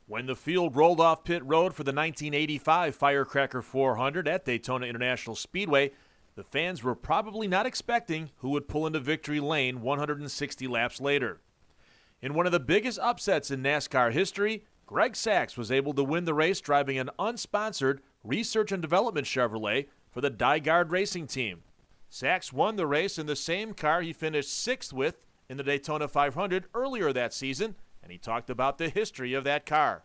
When the field rolled off pit road for the 1985 Firecracker 400 at Daytona International Speedway, the fans were probably not expecting who would pull into victory lane 160 laps later. In one of the biggest upsets in NASCAR history, Greg Sachs was able to win the race driving an unsponsored research and development Chevrolet for the Dygaard Racing Team. Sachs won the race in the same car he finished sixth with in the Daytona 500 earlier that season, and he talked about the history of that car.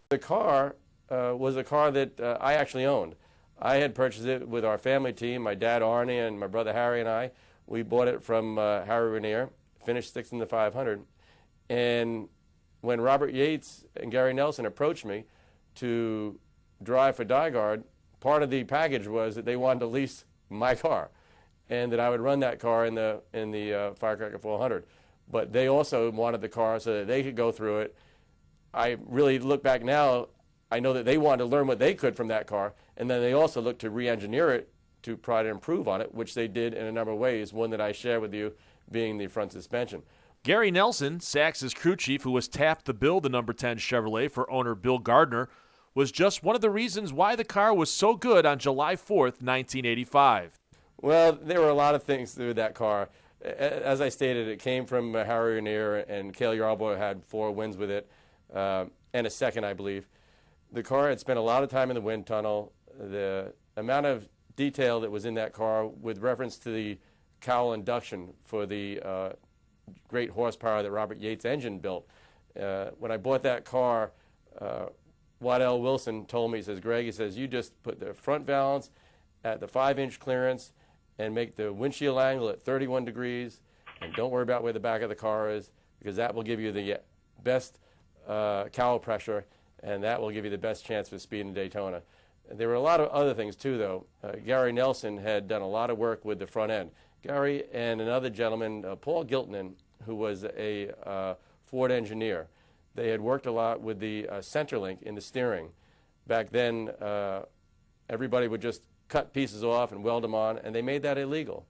The car was a car that I actually owned. I had purchased it with our family team, my dad Arnie and my brother Harry and I. We bought it from Harry Raniere, finished sixth in the 500. And when Robert Yates and Gary Nelson approached me to drive for Dygaard, part of the package was that they wanted to lease my car and that I would run that car in the Firecracker 400. But they also wanted the car so that they could go through it. I really look back now, I know that they wanted to learn what they could from that car, and then they also looked to re-engineer it to try to improve on it, which they did in a number of ways, one that I share with you being the front suspension. Gary Nelson, Sachs' crew chief who was tapped to build the number 10 Chevrolet for owner Bill Gardner, was just one of the reasons why the car was so good on July 4th, 1985. Well, there were a lot of things to do with that car. As I stated, it came from Harry Raniere, and Cale Yarborough had 4 wins with it, and a second, I believe. The car had spent a lot of time in the wind tunnel. The amount of detail that was in that car with reference to the cowl induction for the great horsepower that Robert Yates' engine built. When I bought that car, Waddell Wilson told me, he says, Greg, he says, you just put the front valance at the 5-inch clearance and make the windshield angle at 31 degrees, and don't worry about where the back of the car is, because that will give you the best cowl pressure, and that will give you the best chance for speed in Daytona. There were a lot of other things too, though. Gary Nelson had done a lot of work with the front end. Gary and another gentleman, Paul Giltonen, who was a Ford engineer, they had worked a lot with the center link in the steering. Back then, everybody would just cut pieces off and weld them on, and they made that illegal.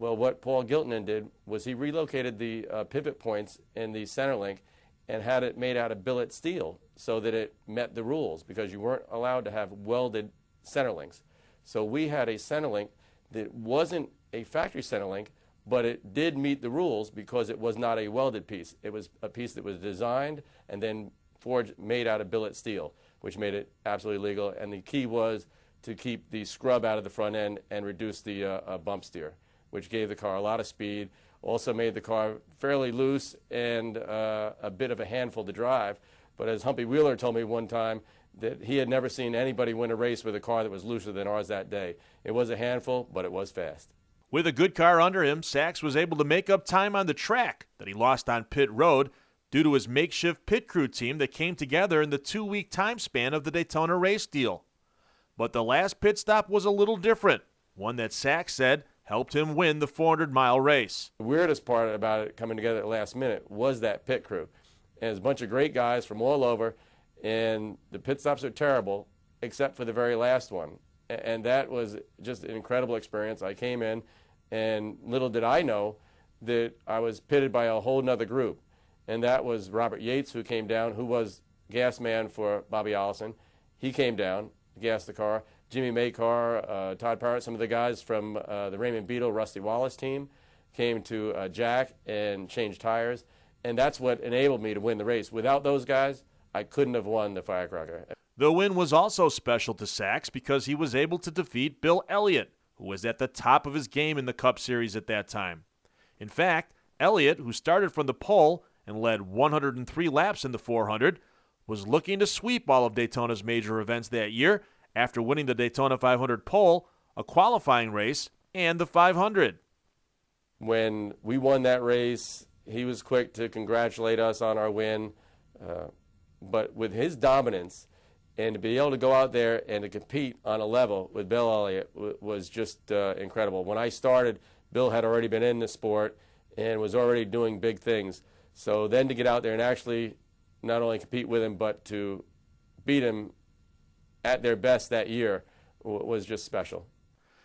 Well, what Paul Giltonen did was he relocated the pivot points in the center link and had it made out of billet steel so that it met the rules, because you weren't allowed to have welded center links. So we had a center link that wasn't a factory center link, but it did meet the rules because it was not a welded piece. It was a piece that was designed and then forged, made out of billet steel, which made it absolutely legal. And the key was to keep the scrub out of the front end and reduce the bump steer, which gave the car a lot of speed, also made the car fairly loose and a bit of a handful to drive. But as Humpy Wheeler told me one time, that he had never seen anybody win a race with a car that was looser than ours that day. It was a handful, but it was fast. With a good car under him, Sachs was able to make up time on the track that he lost on pit road due to his makeshift pit crew team that came together in the 2-week time span of the Daytona race deal. But the last pit stop was a little different, one that Sachs said helped him win the 400-mile race. The weirdest part about it coming together at the last minute was that pit crew. And it was a bunch of great guys from all over, and the pit stops are terrible except for the very last one. And that was just an incredible experience. I came in, and little did I know that I was pitted by a whole nother group. And that was Robert Yates, who came down, who was gas man for Bobby Allison. He came down, gassed the car. Jimmy Maycar, Todd Parrott, some of the guys from the Raymond Beetle, Rusty Wallace team came to Jack and changed tires. And that's what enabled me to win the race. Without those guys, I couldn't have won the Firecracker. The win was also special to Sachs because he was able to defeat Bill Elliott, who was at the top of his game in the Cup Series at that time. In fact, Elliott, who started from the pole and led 103 laps in the 400, was looking to sweep all of Daytona's major events that year after winning the Daytona 500 pole, a qualifying race, and the 500. When we won that race, he was quick to congratulate us on our win. But with his dominance, and to be able to go out there and to compete on a level with Bill Elliott was just incredible. When I started, Bill had already been in the sport and was already doing big things. So then to get out there and actually not only compete with him, but to beat him at their best that year was just special.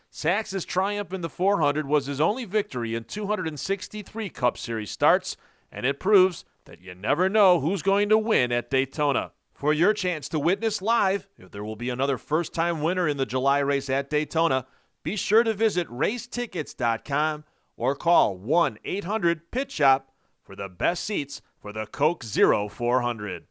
Sachs' triumph in the 400 was his only victory in 263 Cup Series starts, and it proves that you never know who's going to win at Daytona. For your chance to witness live if there will be another first-time winner in the July race at Daytona, be sure to visit racetickets.com or call 1-800-PIT-SHOP for the best seats for the Coke Zero 400.